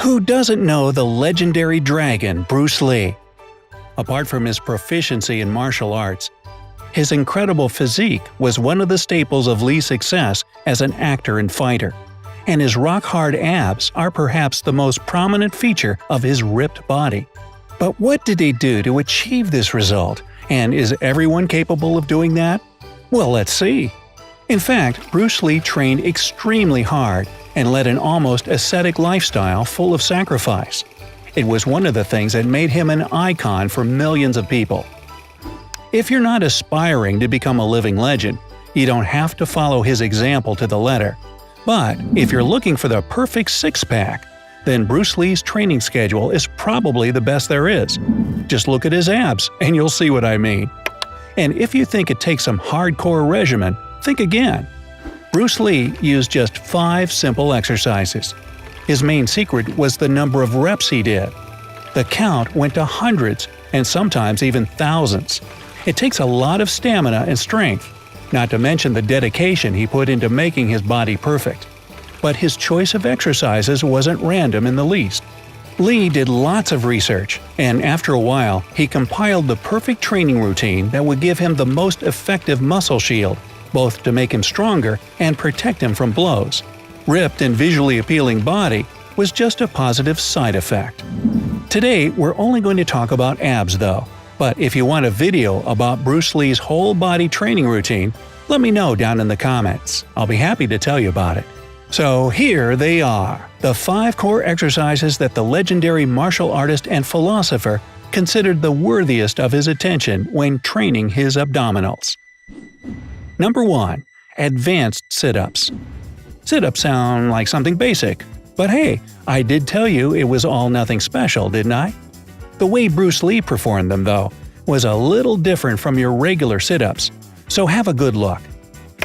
Who doesn't know the legendary dragon Bruce Lee? Apart from his proficiency in martial arts, his incredible physique was one of the staples of Lee's success as an actor and fighter, and his rock-hard abs are perhaps the most prominent feature of his ripped body. But what did he do to achieve this result, and is everyone capable of doing that? Well, let's see. In fact, Bruce Lee trained extremely hard and led an almost ascetic lifestyle full of sacrifice. It was one of the things that made him an icon for millions of people. If you're not aspiring to become a living legend, you don't have to follow his example to the letter. But if you're looking for the perfect six-pack, then Bruce Lee's training schedule is probably the best there is. Just look at his abs and you'll see what I mean. And if you think it takes some hardcore regimen, think again. Bruce Lee used just 5 simple exercises. His main secret was the number of reps he did. The count went to hundreds and sometimes even thousands. It takes a lot of stamina and strength, not to mention the dedication he put into making his body perfect. But his choice of exercises wasn't random in the least. Lee did lots of research, and after a while, he compiled the perfect training routine that would give him the most effective muscle shield, both to make him stronger and protect him from blows. Ripped and visually appealing body was just a positive side effect. Today, we're only going to talk about abs though, but if you want a video about Bruce Lee's whole body training routine, let me know down in the comments. I'll be happy to tell you about it. So here they are, the 5 core exercises that the legendary martial artist and philosopher considered the worthiest of his attention when training his abdominals. Number 1. Advanced sit-ups. Sit-ups sound like something basic, but hey, I did tell you it was all nothing special, didn't I? The way Bruce Lee performed them, though, was a little different from your regular sit-ups, so have a good look.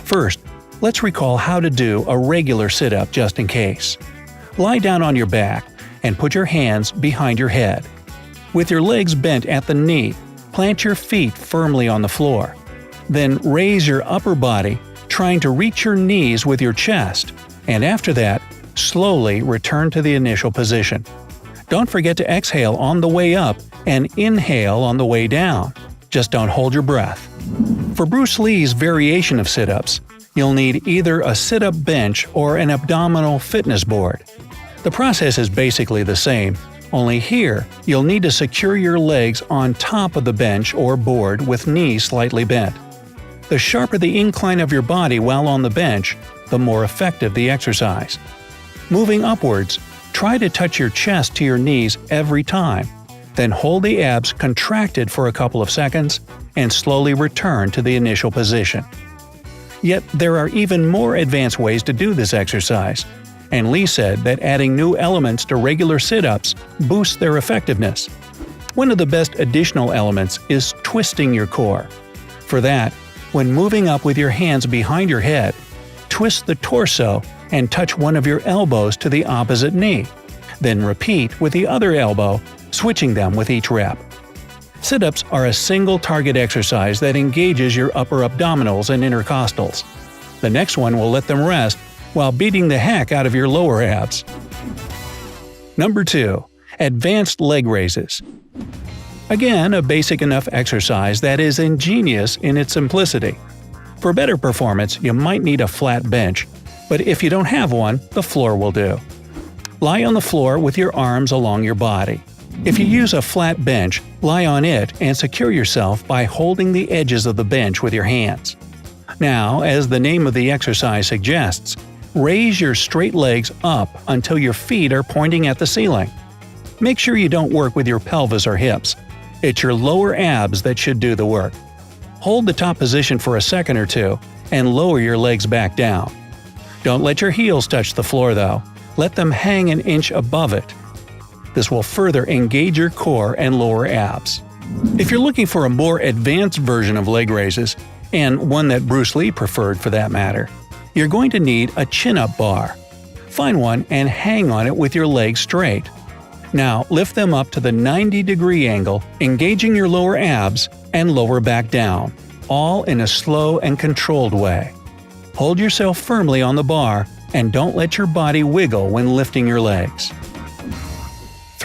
First, let's recall how to do a regular sit-up just in case. Lie down on your back and put your hands behind your head. With your legs bent at the knee, plant your feet firmly on the floor. Then raise your upper body, trying to reach your knees with your chest, and after that, slowly return to the initial position. Don't forget to exhale on the way up and inhale on the way down. Just don't hold your breath. For Bruce Lee's variation of sit-ups, you'll need either a sit-up bench or an abdominal fitness board. The process is basically the same, only here you'll need to secure your legs on top of the bench or board with knees slightly bent. The sharper the incline of your body while on the bench, the more effective the exercise. Moving upwards, try to touch your chest to your knees every time. Then hold the abs contracted for a couple of seconds and slowly return to the initial position. Yet there are even more advanced ways to do this exercise, and Lee said that adding new elements to regular sit-ups boosts their effectiveness. One of the best additional elements is twisting your core. For that, when moving up with your hands behind your head, twist the torso and touch one of your elbows to the opposite knee. Then repeat with the other elbow, switching them with each rep. Sit-ups are a single-target exercise that engages your upper abdominals and intercostals. The next one will let them rest while beating the heck out of your lower abs. Number 2. Advanced leg raises. Again, a basic enough exercise that is ingenious in its simplicity. For better performance, you might need a flat bench, but if you don't have one, the floor will do. Lie on the floor with your arms along your body. If you use a flat bench, lie on it and secure yourself by holding the edges of the bench with your hands. Now, as the name of the exercise suggests, raise your straight legs up until your feet are pointing at the ceiling. Make sure you don't work with your pelvis or hips. It's your lower abs that should do the work. Hold the top position for a second or two and lower your legs back down. Don't let your heels touch the floor though. Let them hang an inch above it. This will further engage your core and lower abs. If you're looking for a more advanced version of leg raises, and one that Bruce Lee preferred for that matter, you're going to need a chin-up bar. Find one and hang on it with your legs straight. Now lift them up to the 90-degree angle, engaging your lower abs and lower back down, all in a slow and controlled way. Hold yourself firmly on the bar and don't let your body wiggle when lifting your legs.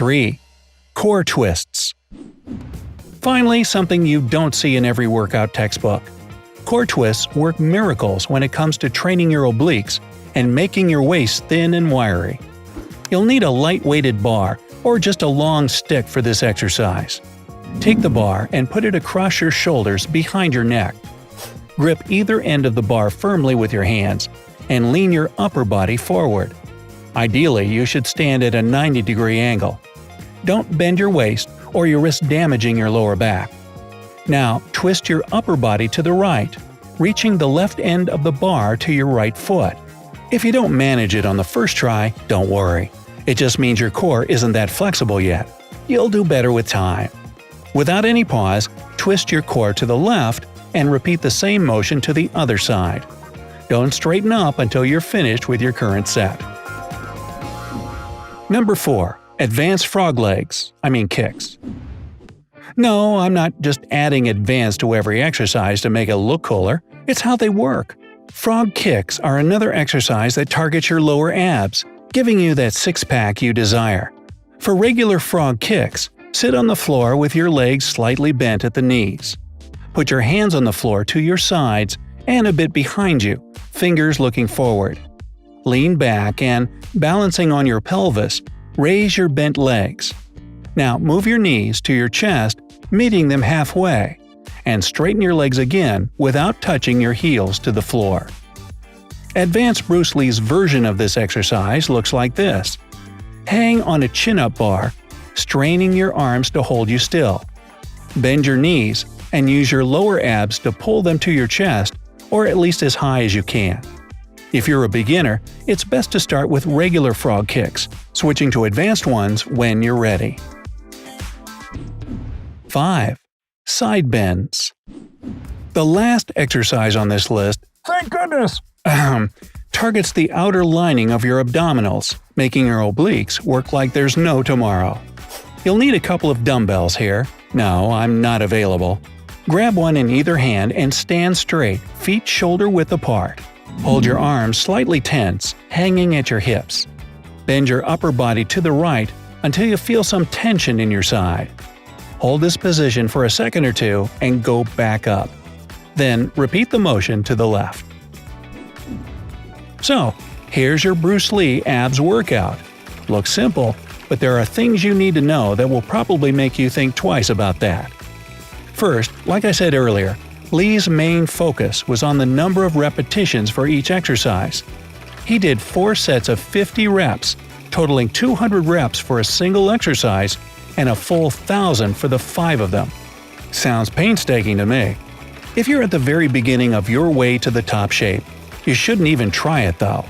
3. Core twists. Finally, something you don't see in every workout textbook. Core twists work miracles when it comes to training your obliques and making your waist thin and wiry. You'll need a light-weighted bar or just a long stick for this exercise. Take the bar and put it across your shoulders behind your neck. Grip either end of the bar firmly with your hands and lean your upper body forward. Ideally, you should stand at a 90-degree angle. Don't bend your waist or you risk damaging your lower back. Now, twist your upper body to the right, reaching the left end of the bar to your right foot. If you don't manage it on the first try, don't worry. It just means your core isn't that flexible yet. You'll do better with time. Without any pause, twist your core to the left and repeat the same motion to the other side. Don't straighten up until you're finished with your current set. Number 4. Advanced frog legs, kicks. No, I'm not just adding advanced to every exercise to make it look cooler. It's how they work. Frog kicks are another exercise that targets your lower abs, giving you that six-pack you desire. For regular frog kicks, sit on the floor with your legs slightly bent at the knees. Put your hands on the floor to your sides and a bit behind you, fingers looking forward. Lean back and, balancing on your pelvis, raise your bent legs. Now move your knees to your chest, meeting them halfway, and straighten your legs again without touching your heels to the floor. Advanced Bruce Lee's version of this exercise looks like this. Hang on a chin-up bar, straining your arms to hold you still. Bend your knees and use your lower abs to pull them to your chest, or at least as high as you can. If you're a beginner, it's best to start with regular frog kicks, switching to advanced ones when you're ready. 5. Side bends. The last exercise on this list, thank goodness, targets the outer lining of your abdominals, making your obliques work like there's no tomorrow. You'll need a couple of dumbbells here. No, I'm not available. Grab one in either hand and stand straight, feet shoulder-width apart. Hold your arms slightly tense, hanging at your hips. Bend your upper body to the right until you feel some tension in your side. Hold this position for a second or two and go back up. Then repeat the motion to the left. So, here's your Bruce Lee abs workout. Looks simple, but there are things you need to know that will probably make you think twice about that. First, like I said earlier, Lee's main focus was on the number of repetitions for each exercise. He did 4 sets of 50 reps, totaling 200 reps for a single exercise and a full 1,000 for the 5 of them. Sounds painstaking to me. If you're at the very beginning of your way to the top shape, you shouldn't even try it though.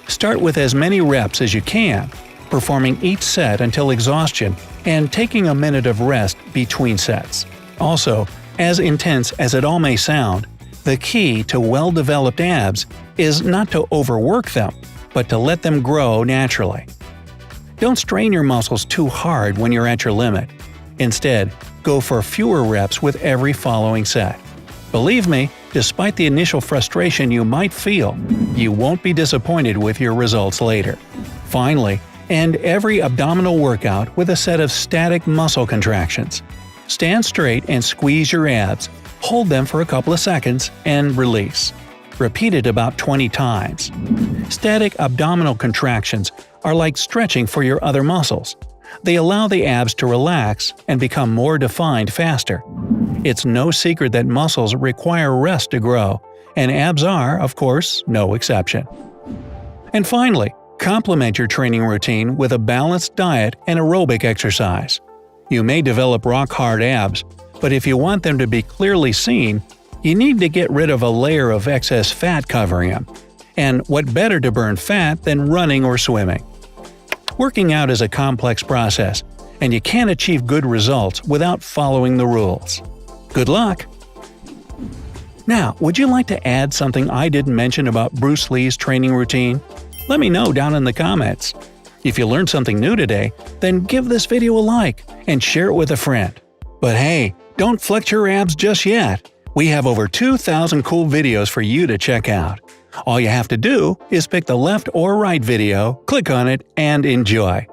Start with as many reps as you can, performing each set until exhaustion and taking a minute of rest between sets. Also, as intense as it all may sound, the key to well-developed abs is not to overwork them, but to let them grow naturally. Don't strain your muscles too hard when you're at your limit. Instead, go for fewer reps with every following set. Believe me, despite the initial frustration you might feel, you won't be disappointed with your results later. Finally, end every abdominal workout with a set of static muscle contractions. Stand straight and squeeze your abs, hold them for a couple of seconds, and release. Repeat it about 20 times. Static abdominal contractions are like stretching for your other muscles. They allow the abs to relax and become more defined faster. It's no secret that muscles require rest to grow, and abs are, of course, no exception. And finally, complement your training routine with a balanced diet and aerobic exercise. You may develop rock-hard abs, but if you want them to be clearly seen, you need to get rid of a layer of excess fat covering them. And what better to burn fat than running or swimming? Working out is a complex process, and you can't achieve good results without following the rules. Good luck! Now, would you like to add something I didn't mention about Bruce Lee's training routine? Let me know down in the comments. If you learned something new today, then give this video a like and share it with a friend. But hey, don't flex your abs just yet. We have over 2,000 cool videos for you to check out. All you have to do is pick the left or right video, click on it, and enjoy.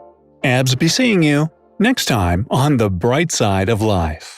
Abs be seeing you! Next time on The Bright Side of Life.